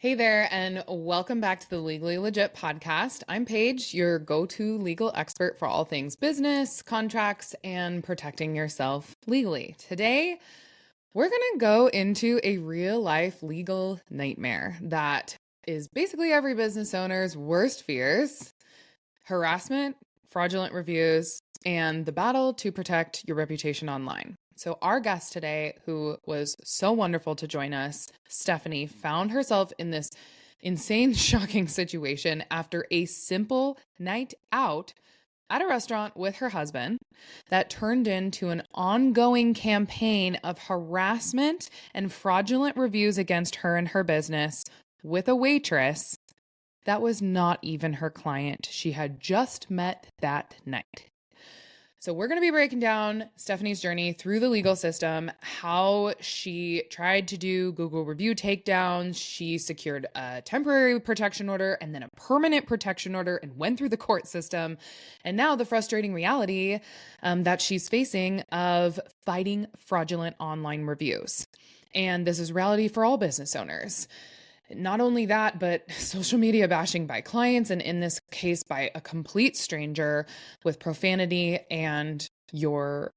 Hey there, and welcome back to the Legally Legit podcast. I'm Paige, your go to legal expert for all things business, contracts, and protecting yourself legally. Today, we're going to go into a real life legal nightmare that is basically every business owner's worst fears: harassment, fraudulent reviews, and the battle to protect your reputation online. So, our guest today, who was so wonderful to join us, Stephanie, found herself in this insane, shocking situation after a simple night out at a restaurant with her husband that turned into an ongoing campaign of harassment and fraudulent reviews against her and her business with a waitress that was not even her client she had just met that night. So we're going to be breaking down Stephanie's journey through the legal system, how she tried to do Google review takedowns. She secured a temporary protection order and then a permanent protection order and went through the court system. And now the frustrating reality that she's facing of fighting fraudulent online reviews. And this is reality for all business owners. Not only that, but social media bashing by clients, and in this case, by a complete stranger with profanity and your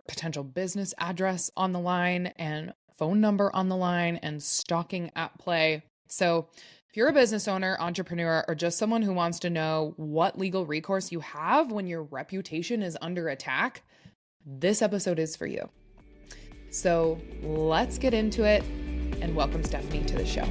potential business address on the line and phone number on the line and stalking at play. So if you're a business owner, entrepreneur, or just someone who wants to know what legal recourse you have when your reputation is under attack, this episode is for you. So let's get into it and welcome Stephanie to the show.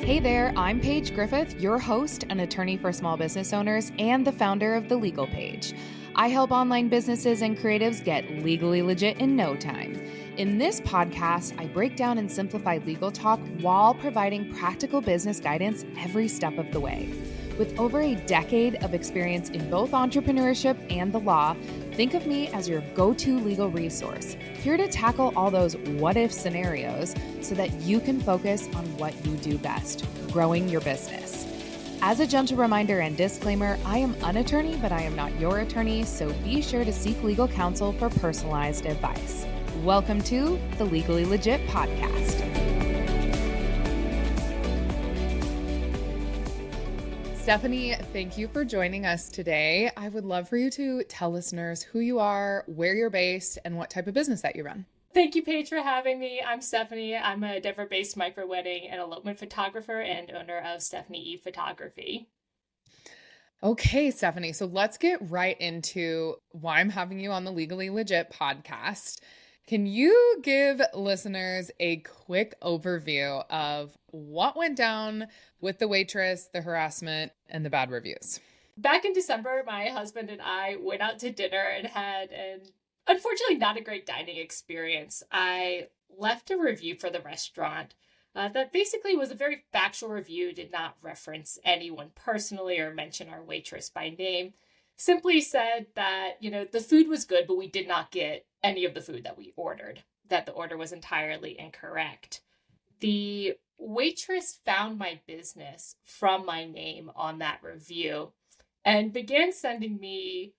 Hey there, I'm Paige Griffith, your host and attorney for small business owners and the founder of The Legal Page. I help online businesses and creatives get legally legit in no time. In this podcast, I break down and simplify legal talk while providing practical business guidance every step of the way. With over a decade of experience in both entrepreneurship and the law, think of me as your go-to legal resource, here to tackle all those what-if scenarios so that you can focus on what you do best, growing your business. As a gentle reminder and disclaimer, I am an attorney, but I am not your attorney, so be sure to seek legal counsel for personalized advice. Welcome to the Legally Legit podcast. Stephanie, thank you for joining us today. I would love for you to tell listeners who you are, where you're based, and what type of business that you run. Thank you, Paige, for having me. I'm Stephanie. I'm a Denver-based micro-wedding and elopement photographer and owner of Stephanie E Photography. Okay, Stephanie, so let's get right into why I'm having you on the Legally Legit podcast. Can you give listeners a quick overview of what went down with the waitress, the harassment, and the bad reviews? Back in December, my husband and I went out to dinner and had unfortunately not a great dining experience. I left a review for the restaurant that basically was a very factual review, did not reference anyone personally or mention our waitress by name. Simply said that, the food was good, but we did not get any of the food that we ordered, that the order was entirely incorrect. The waitress found my business from my name on that review and began sending me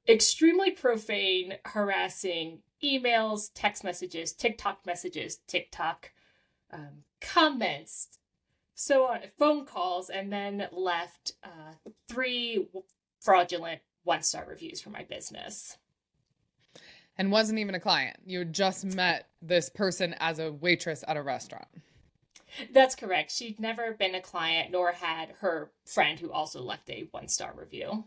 extremely profane, harassing emails, text messages, TikTok comments, so on, phone calls, and then left 3 fraudulent 1-star reviews for my business. And wasn't even a client. You just met this person as a waitress at a restaurant. That's correct. She'd never been a client, nor had her friend who also left a 1-star review.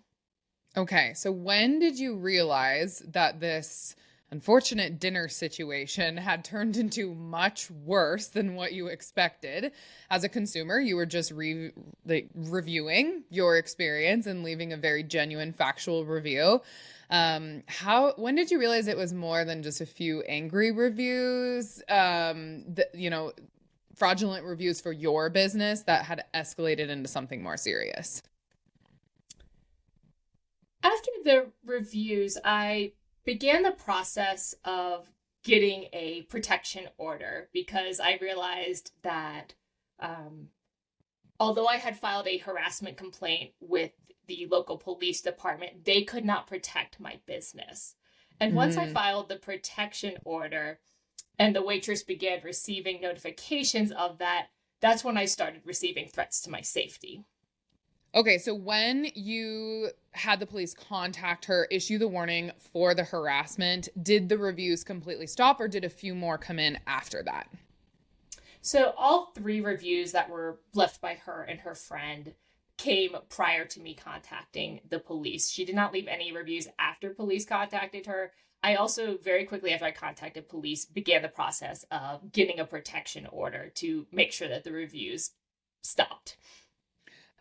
Okay, so when did you realize that this unfortunate dinner situation had turned into much worse than what you expected? As a consumer, you were just reviewing your experience and leaving a very genuine, factual review. When did you realize it was more than just a few angry reviews, fraudulent reviews for your business that had escalated into something more serious? After the reviews, I began the process of getting a protection order because I realized that although I had filed a harassment complaint with the local police department, they could not protect my business. And once I filed the protection order, and the waitress began receiving notifications of that, that's when I started receiving threats to my safety. Okay, so when you had the police contact her, issue the warning for the harassment, did the reviews completely stop or did a few more come in after that? So all 3 reviews that were left by her and her friend came prior to me contacting the police. She did not leave any reviews after police contacted her. I also, very quickly after I contacted police, began the process of getting a protection order to make sure that the reviews stopped.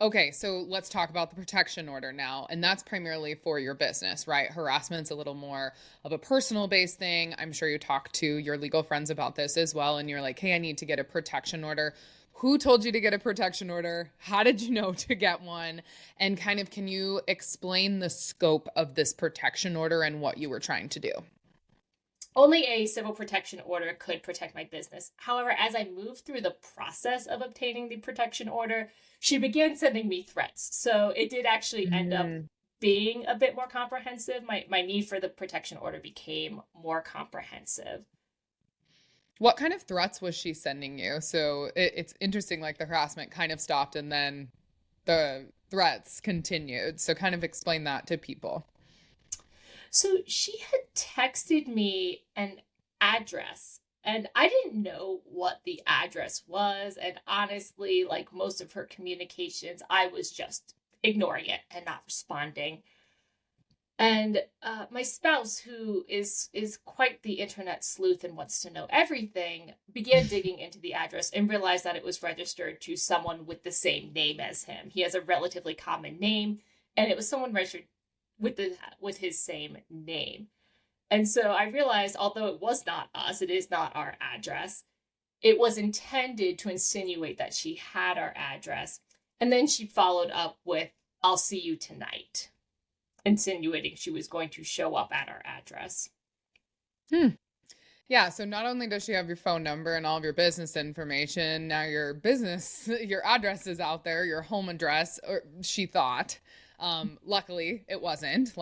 Okay, so let's talk about the protection order now. And that's primarily for your business, right? Harassment's a little more of a personal based thing. I'm sure you talk to your legal friends about this as well. And you're like, hey, I need to get a protection order. Who told you to get a protection order? How did you know to get one? And kind of, can you explain the scope of this protection order and what you were trying to do? Only a civil protection order could protect my business. However, as I moved through the process of obtaining the protection order, she began sending me threats. So it did actually end up being a bit more comprehensive. My need for the protection order became more comprehensive. What kind of threats was she sending you? So it's interesting, like the harassment kind of stopped and then the threats continued. So kind of explain that to people. So she had texted me an address, and I didn't know what the address was. And honestly, like most of her communications, I was just ignoring it and not responding. And my spouse, who is quite the internet sleuth and wants to know everything, began digging into the address and realized that it was registered to someone with the same name as him. He has a relatively common name, and it was someone registered with his same name. And so I realized, although it was not us, it is not our address, it was intended to insinuate that she had our address. And then she followed up with, "I'll see you tonight," insinuating she was going to show up at our address. Yeah, so not only does she have your phone number and all of your business information, now your business, your address is out there, your home address, or she thought. Luckily it wasn't.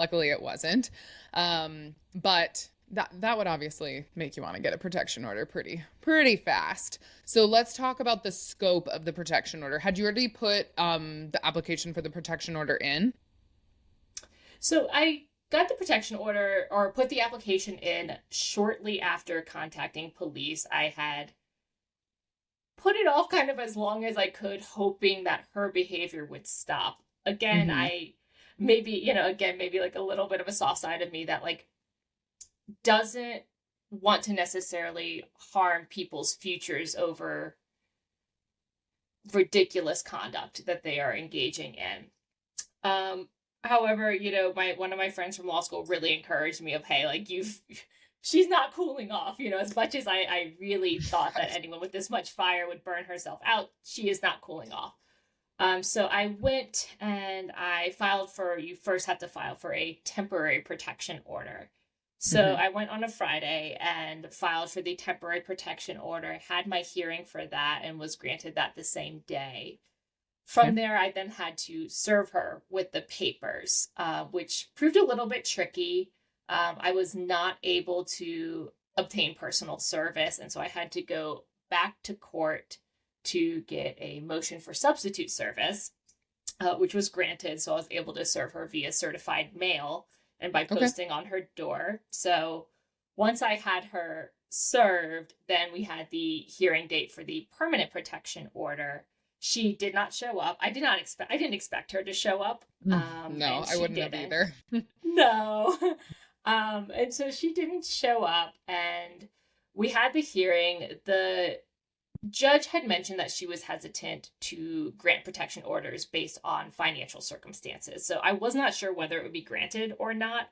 But that would obviously make you want to get a protection order pretty fast. So let's talk about the scope of the protection order. Had you already put the application for the protection order in? So I got the protection order or put the application in shortly after contacting police. I had put it off kind of as long as I could, hoping that her behavior would stop. Again, I maybe, again, maybe like a little bit of a soft side of me that like doesn't want to necessarily harm people's futures over ridiculous conduct that they are engaging in. However, one of my friends from law school really encouraged me of, hey, like she's not cooling off, as much as I really thought that anyone with this much fire would burn herself out, she is not cooling off. So I went and I you first have to file for a temporary protection order. So I went on a Friday and filed for the temporary protection order, had my hearing for that, and was granted that the same day. From there, I then had to serve her with the papers, which proved a little bit tricky. I was not able to obtain personal service, and so I had to go back to court to get a motion for substitute service, which was granted. So I was able to serve her via certified mail and by posting on her door. So once I had her served, then we had the hearing date for the permanent protection order. She did not show up. I didn't expect her to show up. No, I wouldn't have either. No. And so she didn't show up, and we had the hearing. The judge had mentioned that she was hesitant to grant protection orders based on financial circumstances. So I was not sure whether it would be granted or not.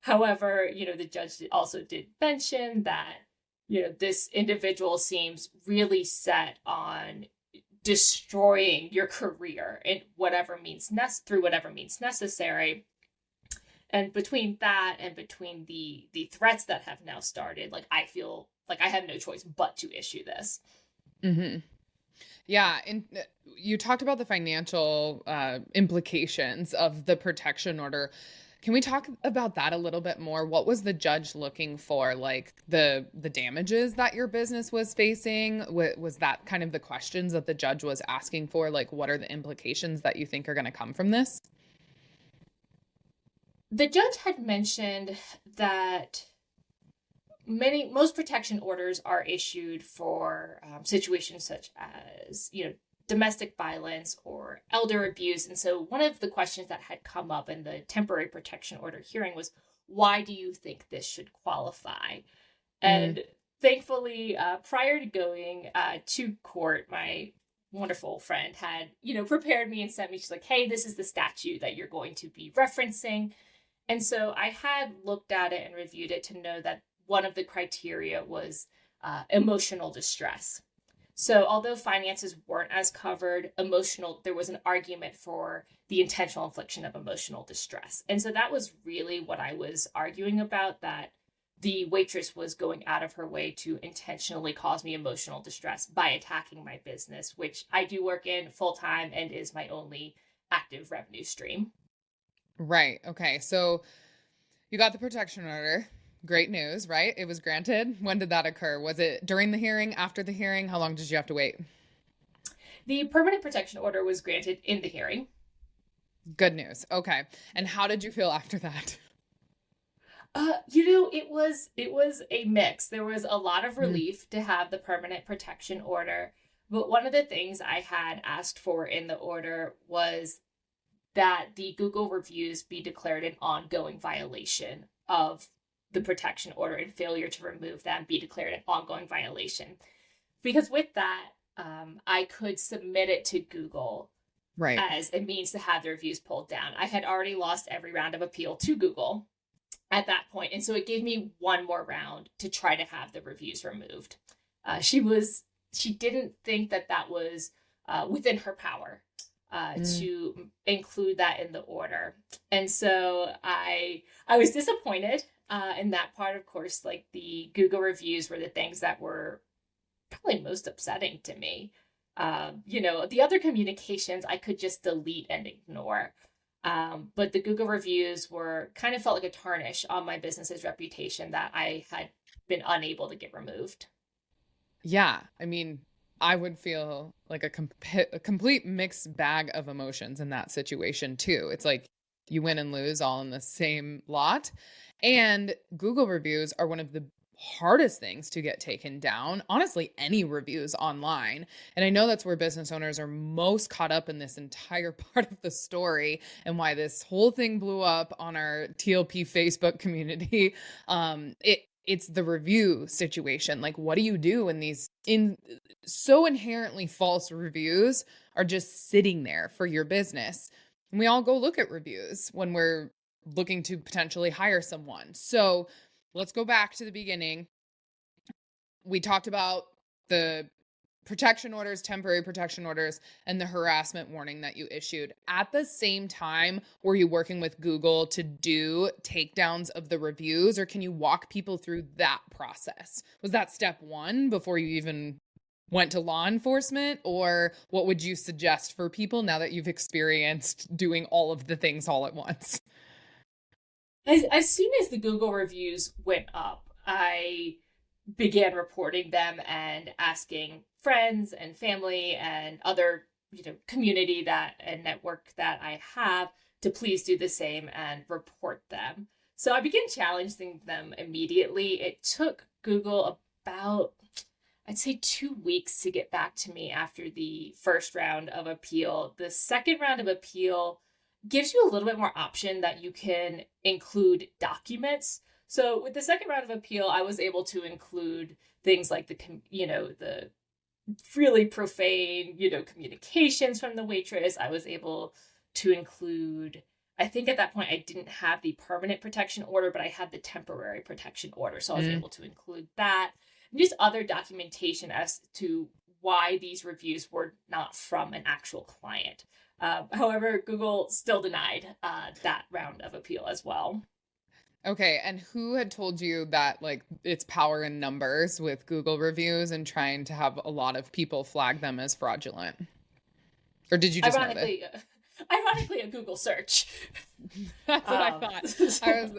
However, the judge also did mention that, this individual seems really set on destroying your career in whatever means through whatever means necessary. And between that and between the threats that have now started, like I feel like I have no choice but to issue this. Yeah, and you talked about the financial implications of the protection order. Can we talk about that a little bit more? What was the judge looking for? Like the damages that your business was facing? Was that kind of the questions that the judge was asking for? Like, what are the implications that you think are going to come from this? The judge had mentioned that most protection orders are issued for situations such as, domestic violence or elder abuse. And so one of the questions that had come up in the temporary protection order hearing was, why do you think this should qualify? Mm-hmm. And thankfully, prior to going to court, my wonderful friend had, prepared me and sent me, she's like, hey, this is the statute that you're going to be referencing. And so I had looked at it and reviewed it to know that one of the criteria was emotional distress. So although finances weren't as covered, there was an argument for the intentional infliction of emotional distress. And so that was really what I was arguing about, that the waitress was going out of her way to intentionally cause me emotional distress by attacking my business, which I do work in full time and is my only active revenue stream. Right. Okay. So you got the protection order. Great news, right? It was granted. When did that occur? Was it during the hearing, after the hearing? How long did you have to wait? The permanent protection order was granted in the hearing. Good news. Okay. And how did you feel after that? It was a mix. There was a lot of relief to have the permanent protection order, but one of the things I had asked for in the order was that the Google reviews be declared an ongoing violation of the protection order, and failure to remove them be declared an ongoing violation. Because with that, I could submit it to Google Right. as a means to have the reviews pulled down. I had already lost every round of appeal to Google at that point, and so it gave me one more round to try to have the reviews removed. She didn't think that was within her power to include that in the order. And so I was disappointed in that part. Of course, like, the Google reviews were the things that were probably most upsetting to me. The other communications I could just delete and ignore. But the Google reviews kind of felt like a tarnish on my business's reputation that I had been unable to get removed. Yeah. I mean, I would feel like a complete mixed bag of emotions in that situation too. It's like you win and lose all in the same lot. And Google reviews are one of the hardest things to get taken down. Honestly, any reviews online. And I know that's where business owners are most caught up in this entire part of the story, and why this whole thing blew up on our TLP Facebook community. It's the review situation. Like, what do you do when these so inherently false reviews are just sitting there for your business? And we all go look at reviews when we're looking to potentially hire someone. So let's go back to the beginning. We talked about the protection orders, temporary protection orders, and the harassment warning that you issued. At the same time, were you working with Google to do takedowns of the reviews, or can you walk people through that process? Was that step one before you even went to law enforcement, or what would you suggest for people now that you've experienced doing all of the things all at once? As soon as the Google reviews went up, I began reporting them and asking friends and family and other, community and network that I have to please do the same and report them. So I began challenging them immediately. It took Google about, I'd say, 2 weeks to get back to me after the first round of appeal. The second round of appeal gives you a little bit more option that you can include documents. So with the second round of appeal, I was able to include things like the really profane, communications from the waitress. I was able to include, I think at that point I didn't have the permanent protection order, but I had the temporary protection order. So I was able to include that and just other documentation as to why these reviews were not from an actual client. However, Google still denied that round of appeal as well. Okay, and who had told you that, like, it's power in numbers with Google reviews and trying to have a lot of people flag them as fraudulent? Or did you just know that? Ironically, Ironically, a Google search. That's what I thought. I was,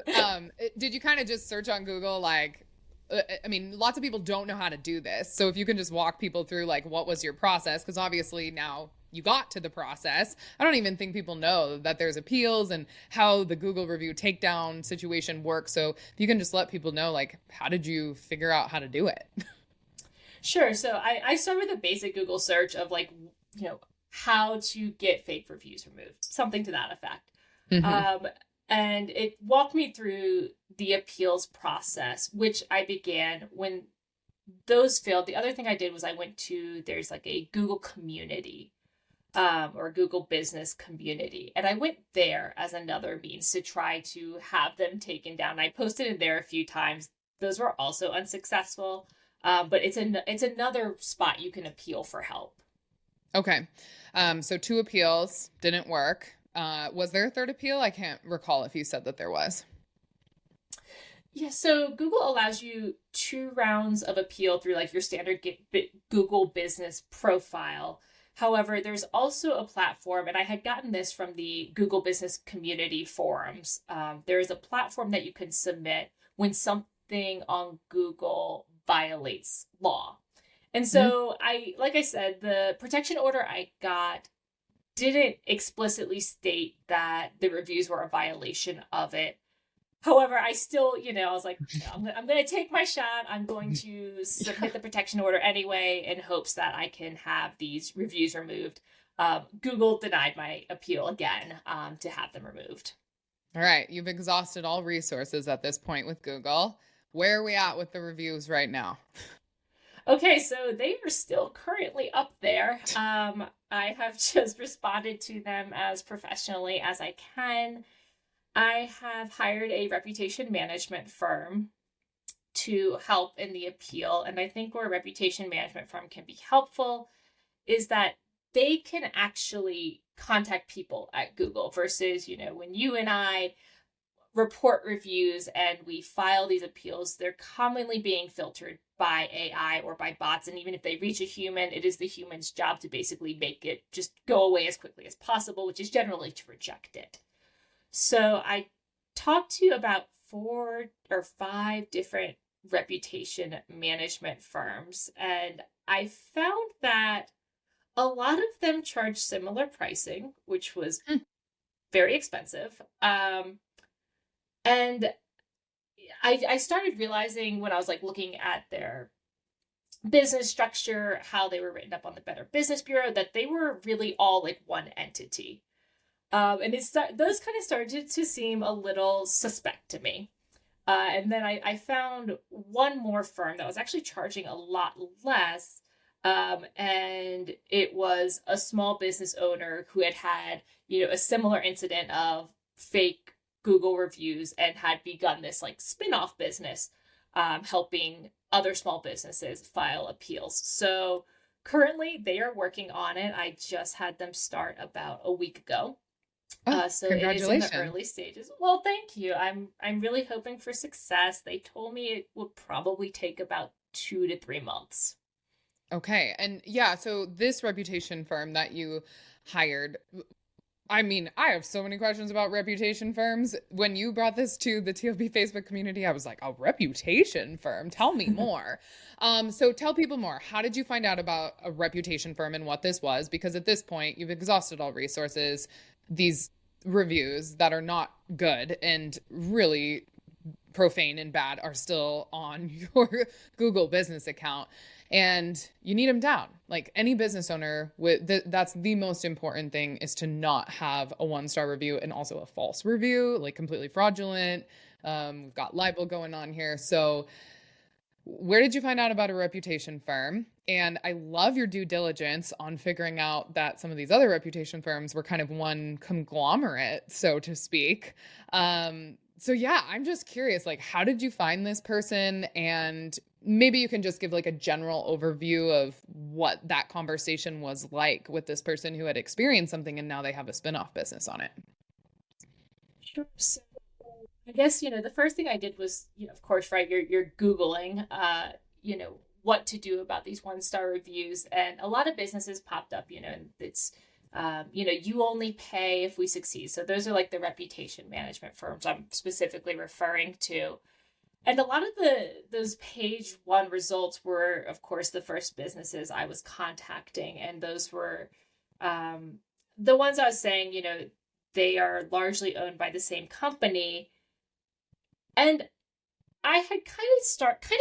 did you kind of just search on Google, like, I mean, lots of people don't know how to do this. So if you can just walk people through, like, what was your process? Because obviously now you got to the process. I don't even think people know that there's appeals and how the Google review takedown situation works. So if you can just let people know, like, how did you figure out how to do it? Sure. So I started with a basic Google search of like, how to get fake reviews removed, something to that effect. Mm-hmm. And it walked me through the appeals process, which I began when those failed. The other thing I did was I went to, there's like a Google community, or Google business community. And I went there as another means to try to have them taken down. I posted in there a few times. Those were also unsuccessful. But it's another spot you can appeal for help. Okay. So 2 appeals didn't work. Was there a third appeal? I can't recall if you said that there was. Yeah, so Google allows you 2 rounds of appeal through like your standard Google business profile. However, there's also a platform, and I had gotten this from the Google business community forums. There is a platform that you can submit when something on Google violates law. And so like I said, the protection order I got didn't explicitly state that the reviews were a violation of it. However, I still, I was like, I'm going to take my shot. I'm going to submit the protection order anyway in hopes that I can have these reviews removed. Google denied my appeal again, to have them removed. All right. You've exhausted all resources at this point with Google. Where are we at with the reviews right now? Okay, so they are still currently up there. I have just responded to them as professionally as I can. I have hired a reputation management firm to help in the appeal. And I think where a reputation management firm can be helpful is that they can actually contact people at Google versus, when you and I report reviews and we file these appeals, they're commonly being filtered by AI or by bots. And even if they reach a human, it is the human's job to basically make it just go away as quickly as possible, which is generally to reject it. So I talked to about 4 or 5 different reputation management firms, and I found that a lot of them charge similar pricing, which was very expensive. And I started realizing when I was like looking at their business structure, how they were written up on the Better Business Bureau, that they were really all like one entity. And those kind of started to seem a little suspect to me. And then I found one more firm that was actually charging a lot less. And it was a small business owner who had, a similar incident of fake Google reviews and had begun this like spin-off business, helping other small businesses file appeals. So currently they are working on it. I just had them start about a week ago. So it is in the early stages. Well, thank you. I'm really hoping for success. They told me it would probably take about 2 to 3 months. Okay. And yeah, so this reputation firm that you hired, I mean, I have so many questions about reputation firms. When you brought this to the TLB Facebook community, I was like, a reputation firm? Tell me more. So tell people more. How did you find out about a reputation firm and what this was? Because at this point, you've exhausted all resources. These reviews that are not good and really profane and bad are still on your Google business account, and you need them down. Like any business owner, that's the most important thing, is to not have a 1-star review and also a false review, like completely fraudulent. We've got libel going on here. So where did you find out about a reputation firm? And I love your due diligence on figuring out that some of these other reputation firms were kind of one conglomerate, so to speak. So yeah, I'm just curious, like, how did you find this person? And maybe you can just give like a general overview of what that conversation was like with this person who had experienced something and now they have a spin-off business on it. Sure. So I guess, the first thing I did was, of course, right, you're Googling, what to do about these 1-star reviews. And a lot of businesses popped up, and it's You only pay if we succeed. So those are like the reputation management firms I'm specifically referring to. And a lot of those page one results were, of course, the first businesses I was contacting. And those were the ones I was saying, they are largely owned by the same company. And I had kind of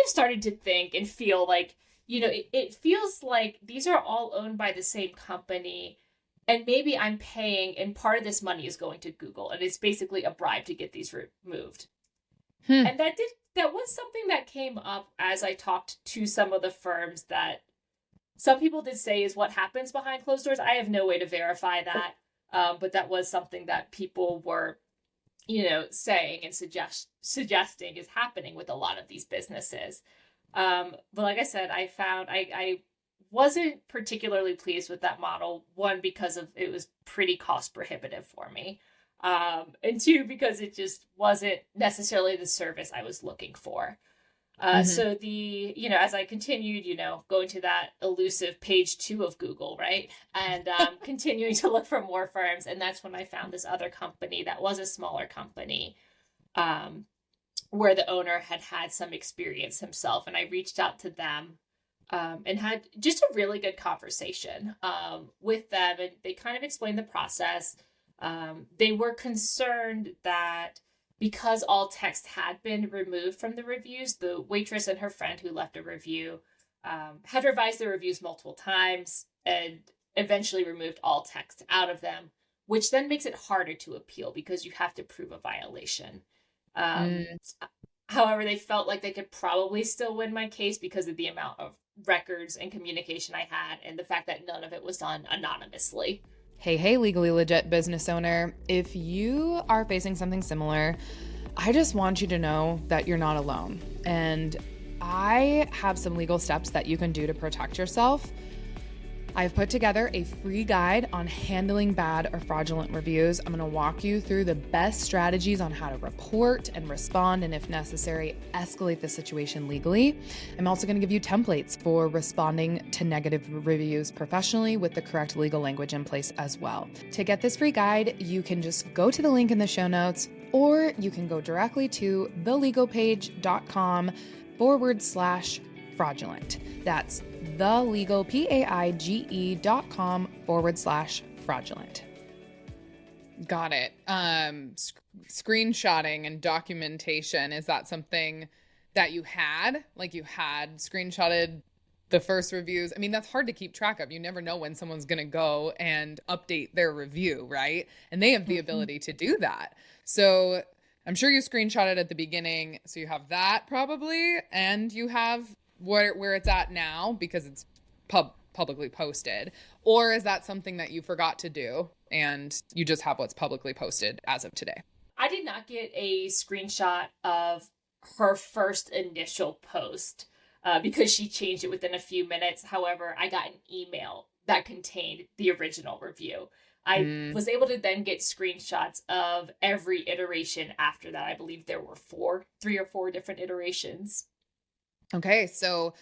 started to think and feel like, it feels like these are all owned by the same company. And maybe I'm paying, and part of this money is going to Google, and it's basically a bribe to get these removed. And that was something that came up as I talked to some of the firms that some people did say is what happens behind closed doors. I have no way to verify that, but that was something that people were, saying and suggesting is happening with a lot of these businesses. But like I said, I found I wasn't particularly pleased with that model. One, because it was pretty cost prohibitive for me. And two, because it just wasn't necessarily the service I was looking for. So as I continued, going to that elusive page 2 of Google, right? And continuing to look for more firms. And that's when I found this other company that was a smaller company, where the owner had some experience himself. And I reached out to them, and had just a really good conversation, with them. And they kind of explained the process. They were concerned that because all text had been removed from the reviews, the waitress and her friend who left a review had revised the reviews multiple times and eventually removed all text out of them, which then makes it harder to appeal because you have to prove a violation. However, they felt like they could probably still win my case because of the amount of records and communication I had and the fact that none of it was done anonymously. Hey, legally legit business owner. If you are facing something similar, I just want you to know that you're not alone. And I have some legal steps that you can do to protect yourself. I've put together a free guide on handling bad or fraudulent reviews. I'm going to walk you through the best strategies on how to report and respond, and if necessary, escalate the situation legally. I'm also going to give you templates for responding to negative reviews professionally with the correct legal language in place as well. To get this free guide, you can just go to the link in the show notes, or you can go directly to thelegalpage.com/fraudulent. That's thelegalpaige.com/fraudulent. Got it. Screenshotting and documentation, is that something that you had? Like, you had screenshotted the first reviews? I mean, that's hard to keep track of. You never know when someone's going to go and update their review, right? And they have the ability to do that. So I'm sure you screenshotted at the beginning. So you have that probably, and you have where it's at now because it's publicly posted. Or is that something that you forgot to do and you just have what's publicly posted as of today? I did not get a screenshot of her first initial post because she changed it within a few minutes. However, I got an email that contained the original review. I was able to then get screenshots of every iteration after that. I believe there were 3 or 4 different iterations. Okay, so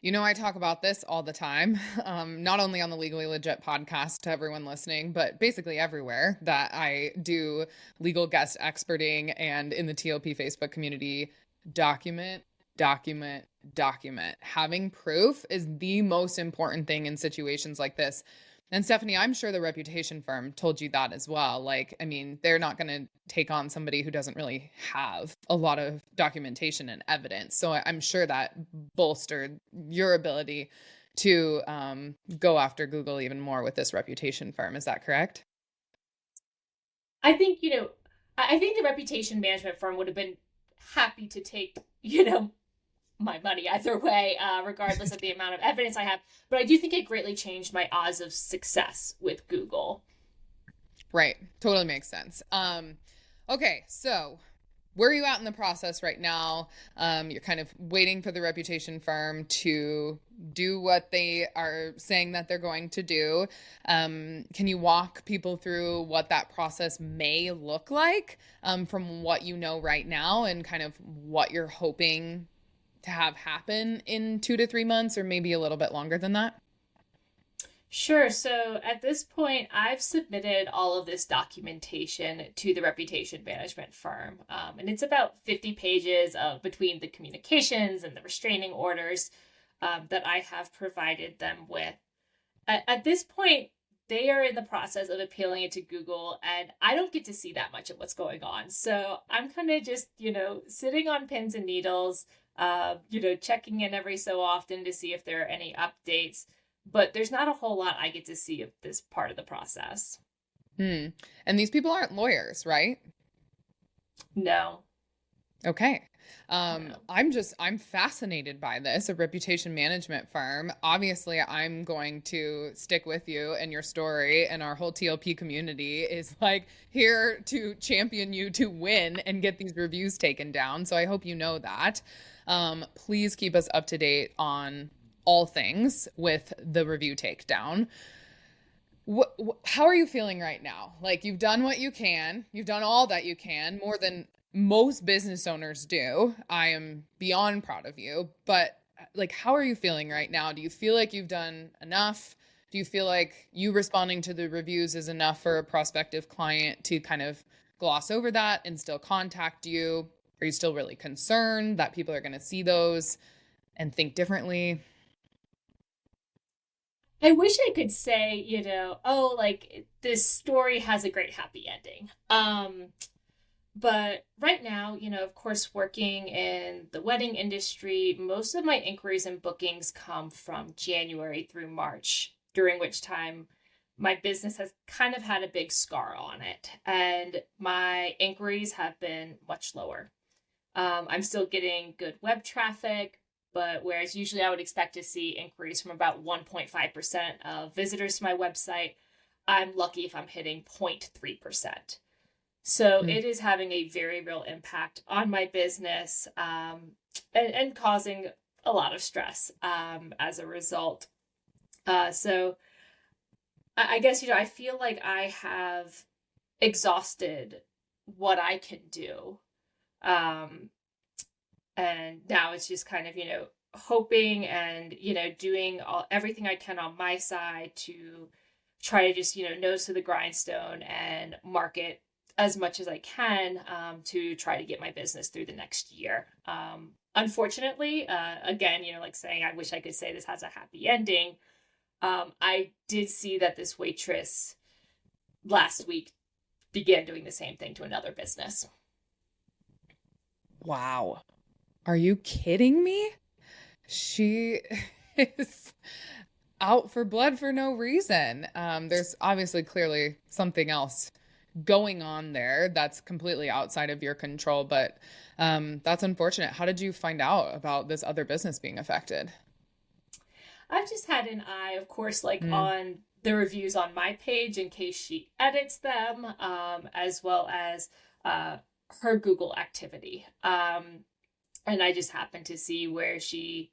I talk about this all the time, not only on the Legally Legit podcast to everyone listening, but basically everywhere that I do legal guest experting and in the TLP Facebook community. Document. Having proof is the most important thing in situations like this. And Stephanie, I'm sure the reputation firm told you that as well. Like, I mean, they're not going to take on somebody who doesn't really have a lot of documentation and evidence. So I'm sure that bolstered your ability to go after Google even more with this reputation firm. Is that correct? I think, I think the reputation management firm would have been happy to take, my money either way, regardless of the amount of evidence I have. But I do think it greatly changed my odds of success with Google. Right. Totally makes sense. Okay. So where are you at in the process right now? You're kind of waiting for the reputation firm to do what they are saying that they're going to do. Can you walk people through what that process may look like, from what you know right now and kind of what you're hoping to have happen in 2 to 3 months, or maybe a little bit longer than that? Sure. So at this point, I've submitted all of this documentation to the reputation management firm. And it's about 50 pages of between the communications and the restraining orders that I have provided them with. At this point, they are in the process of appealing it to Google, and I don't get to see that much of what's going on. So I'm kind of just, sitting on pins and needles, checking in every so often to see if there are any updates. But there's not a whole lot I get to see of this part of the process. Hmm. And these people aren't lawyers, right? No, Okay. no. I'm fascinated by this, a reputation management firm. Obviously, I'm going to stick with you and your story, and our whole TLP community is like here to champion you to win and get these reviews taken down. So I hope you know that. Please keep us up to date on all things with the review takedown. How are you feeling right now? Like you've done what you can, you've done all that you can, more than most business owners do. I am beyond proud of you, but like, how are you feeling right now? Do you feel like you've done enough? Do you feel like you responding to the reviews is enough for a prospective client to kind of gloss over that and still contact you? Are you still really concerned that people are going to see those and think differently? I wish I could say, oh, like this story has a great happy ending. But right now, of course, working in the wedding industry, most of my inquiries and bookings come from January through March, during which time my business has kind of had a big scar on it, and my inquiries have been much lower. I'm still getting good web traffic, but whereas usually I would expect to see inquiries from about 1.5% of visitors to my website, I'm lucky if I'm hitting 0.3%. So Mm. it is having a very real impact on my business, and causing a lot of stress as a result. So I guess, I feel like I have exhausted what I can do. Um, and now it's just kind of, hoping and, doing everything I can on my side to try to just, nose to the grindstone and market as much as I can, to try to get my business through the next year. Unfortunately, again, like saying, I wish I could say this has a happy ending. I did see that this waitress last week began doing the same thing to another business. Wow. Are you kidding me? She is out for blood for no reason. There's obviously clearly something else going on there that's completely outside of your control, but that's unfortunate. How did you find out about this other business being affected? I've just had an eye, of course, like Mm. on the reviews on my page in case she edits them, as well as uh, her Google activity. And I just happened to see where she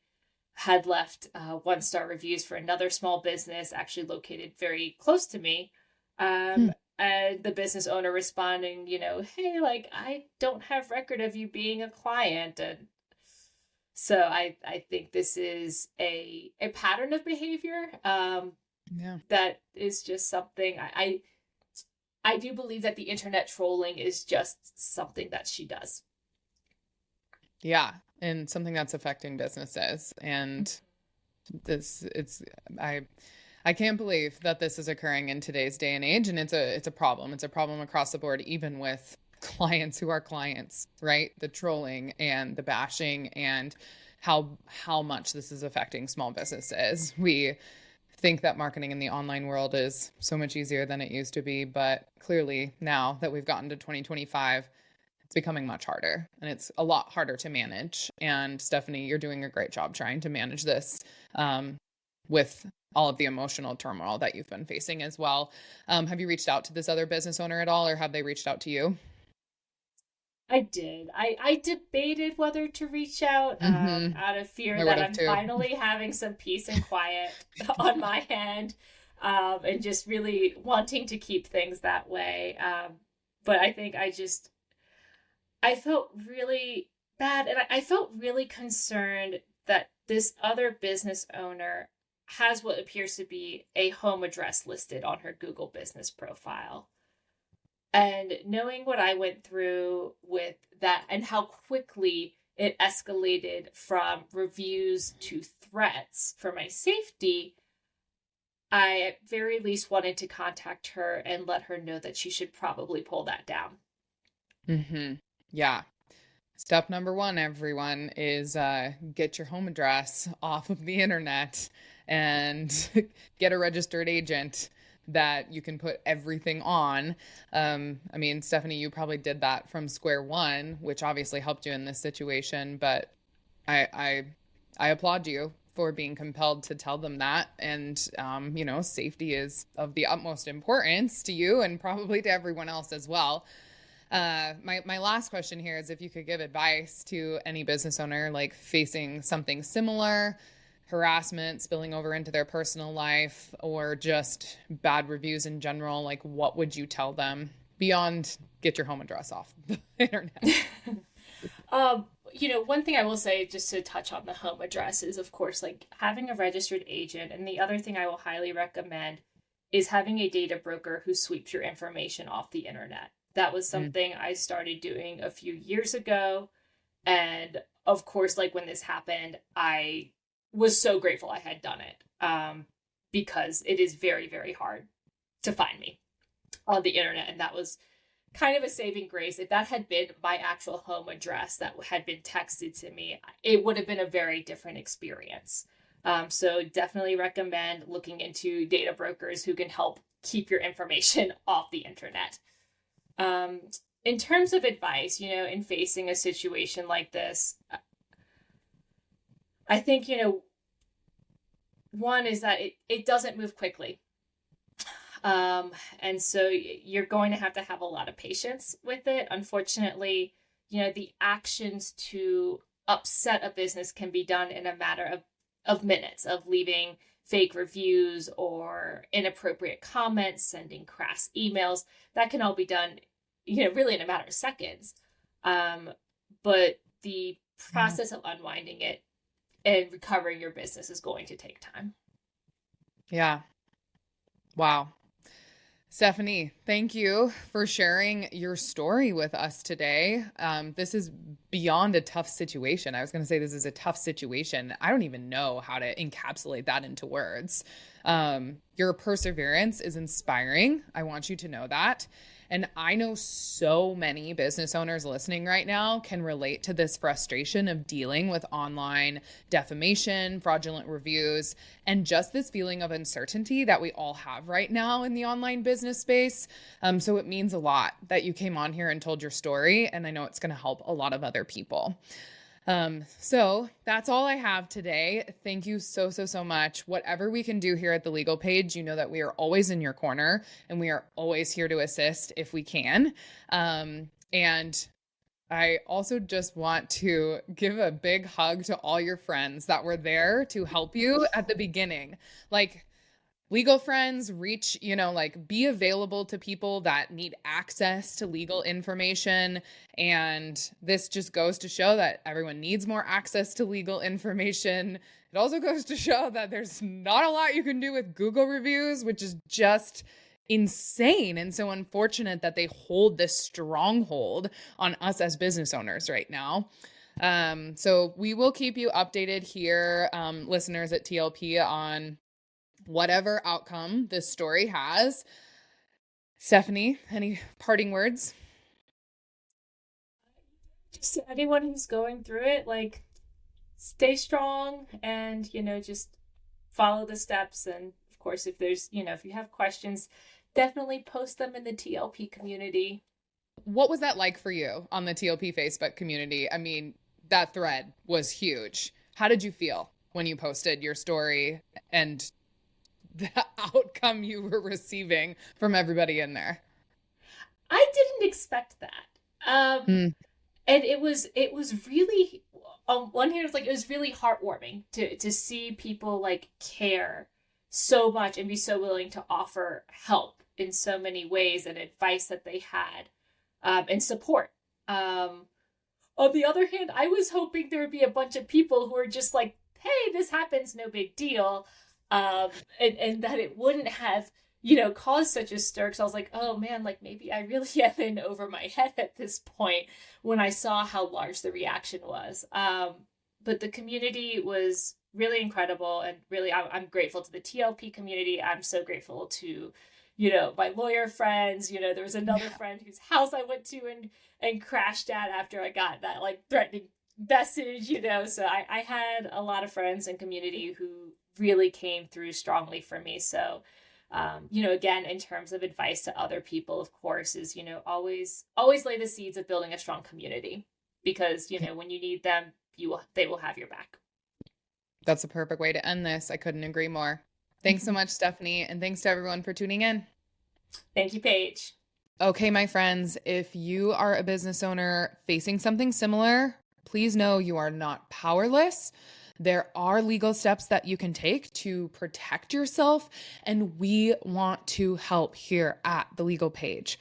had left 1-star reviews for another small business actually located very close to me. Hmm. And the business owner responding, hey, like, I don't have record of you being a client. And so I think this is a pattern of behavior, Yeah. that is just something I do believe that the internet trolling is just something that she does. Yeah. And something that's affecting businesses. And it's I I can't believe that this is occurring in today's day and age, and it's a problem. It's a problem across the board, even with clients who are clients, right? The trolling and the bashing and how much this is affecting small businesses. We think that marketing in the online world is so much easier than it used to be, but clearly now that we've gotten to 2025, it's becoming much harder and it's a lot harder to manage. And Stephanie, you're doing a great job trying to manage this with all of the emotional turmoil that you've been facing as well. Have you reached out to this other business owner at all, or have they reached out to you? I did. I debated whether to reach out, Mm-hmm. out of fear I would that have I'm too. finally having some peace and quiet on my hand, and just really wanting to keep things that way. But I think I felt really bad, and I felt really concerned that this other business owner has what appears to be a home address listed on her Google business profile. And knowing what I went through with that and how quickly it escalated from reviews to threats for my safety, I at very least wanted to contact her and let her know that she should probably pull that down. Yeah. Step number one, everyone, is get your home address off of the internet and get a registered agent that you can put everything on. I mean, Stephanie, you probably did that from square one, which obviously helped you in this situation, but I applaud you for being compelled to tell them that. And, safety is of the utmost importance to you and probably to everyone else as well. My last question here is if you could give advice to any business owner like facing something similar, harassment spilling over into their personal life, or just bad reviews in general, like what would you tell them beyond get your home address off the internet? One thing I will say just to touch on the home address is, of course, like having a registered agent. And the other thing I will highly recommend is having a data broker who sweeps your information off the internet. That was something I started doing a few years ago. And of course, like when this happened, I was so grateful I had done it, because it is very, very hard to find me on the internet. And that was kind of a saving grace. If that had been my actual home address that had been texted to me, it would have been a very different experience. So definitely recommend looking into data brokers who can help keep your information off the internet. In terms of advice, in facing a situation like this, I think, one is that it doesn't move quickly. And so you're going to have a lot of patience with it. Unfortunately, the actions to upset a business can be done in a matter of minutes, of leaving fake reviews or inappropriate comments, sending crass emails. That can all be done, really in a matter of seconds. But the process of unwinding it and recovering your business is going to take time. Yeah. Wow. Stephanie, thank you for sharing your story with us today. This is beyond a tough situation. I was going to say this is a tough situation. I don't even know how to encapsulate that into words. Your perseverance is inspiring. I want you to know that. And I know so many business owners listening right now can relate to this frustration of dealing with online defamation, fraudulent reviews, and just this feeling of uncertainty that we all have right now in the online business space. So it means a lot that you came on here and told your story, and I know it's going to help a lot of other people. So that's all I have today. Thank you so much. Whatever we can do here at the Legal Page, you know that we are always in your corner and we are always here to assist if we can. And I also just want to give a big hug to all your friends that were there to help you at the beginning. Like, legal friends, reach, be available to people that need access to legal information. And this just goes to show that everyone needs more access to legal information. It also goes to show that there's not a lot you can do with Google reviews, which is just insane and so unfortunate that they hold this stronghold on us as business owners right now. So we will keep you updated here, listeners at TLP, on whatever outcome this story has. Stephanie, any parting words? Just to anyone who's going through it, like, stay strong and, just follow the steps. And of course, if there's, if you have questions, definitely post them in the TLP community. What was that like for you on the TLP Facebook community? I mean, that thread was huge. How did you feel when you posted your story and the outcome you were receiving from everybody in there? I didn't expect that. And it was really, on one hand, it was really heartwarming to see people like care so much and be so willing to offer help in so many ways and advice that they had, and support. On the other hand, I was hoping there would be a bunch of people who are just like, hey, this happens, no big deal. and that it wouldn't have, caused such a stir. Because I was like, oh man, like maybe I really am in over my head at this point when I saw how large the reaction was. But the community was really incredible, and really, I'm grateful to the TLP community. I'm so grateful to, my lawyer friends. There was another friend whose house I went to and crashed at after I got that like threatening message. So I had a lot of friends and community who really came through strongly for me. So, again, in terms of advice to other people, of course, is, always lay the seeds of building a strong community, because, when you need them, they will have your back. That's a perfect way to end this. I couldn't agree more. Thanks so much, Stephanie. And thanks to everyone for tuning in. Thank you, Paige. Okay, my friends, if you are a business owner facing something similar, please know you are not powerless. There are legal steps that you can take to protect yourself, and we want to help here at The Legal Page.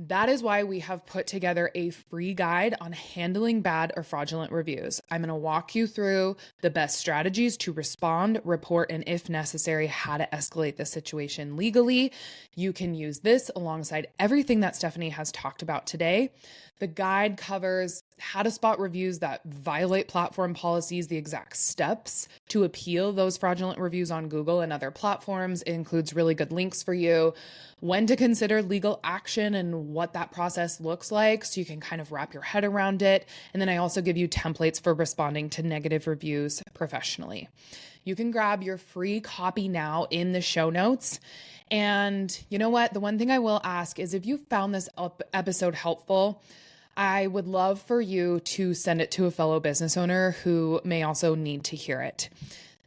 That is why we have put together a free guide on handling bad or fraudulent reviews. I'm going to walk you through the best strategies to respond, report, and if necessary, how to escalate the situation legally. You can use this alongside everything that Stephanie has talked about today. The guide covers how to spot reviews that violate platform policies, the exact steps to appeal those fraudulent reviews on Google and other platforms. It includes really good links for you, when to consider legal action and what that process looks like, so you can kind of wrap your head around it. And then I also give you templates for responding to negative reviews professionally. You can grab your free copy now in the show notes. And you know what? The one thing I will ask is, if you found this episode helpful, I would love for you to send it to a fellow business owner who may also need to hear it.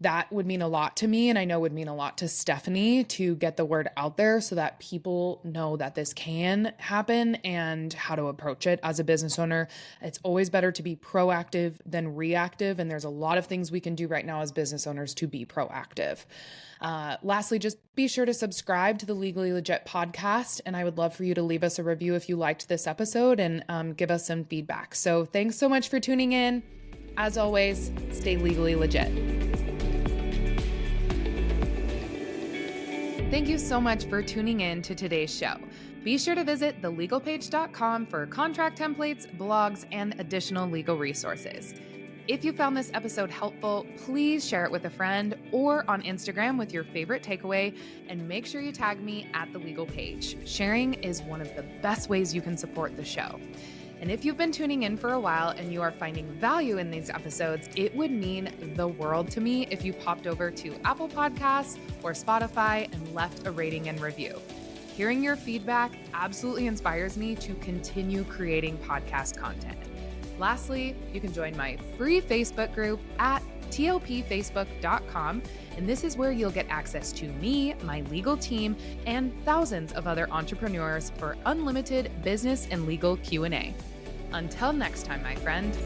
That would mean a lot to me, and I know would mean a lot to Stephanie, to get the word out there so that people know that this can happen and how to approach it as a business owner. It's always better to be proactive than reactive, and there's a lot of things we can do right now as business owners to be proactive. Lastly, just be sure to subscribe to the Legally Legit podcast, and I would love for you to leave us a review if you liked this episode, and give us some feedback. So thanks so much for tuning in. As always, stay legally legit. Thank you so much for tuning in to today's show. Be sure to visit thelegalpage.com for contract templates, blogs, and additional legal resources. If you found this episode helpful, please share it with a friend or on Instagram with your favorite takeaway, and make sure you tag me at The Legal Page. Sharing is one of the best ways you can support the show. And if you've been tuning in for a while and you are finding value in these episodes, it would mean the world to me if you popped over to Apple Podcasts or Spotify and left a rating and review. Hearing your feedback absolutely inspires me to continue creating podcast content. Lastly, you can join my free Facebook group at tlpfacebook.com, and this is where you'll get access to me, my legal team, and thousands of other entrepreneurs for unlimited business and legal Q&A. Until next time, my friend.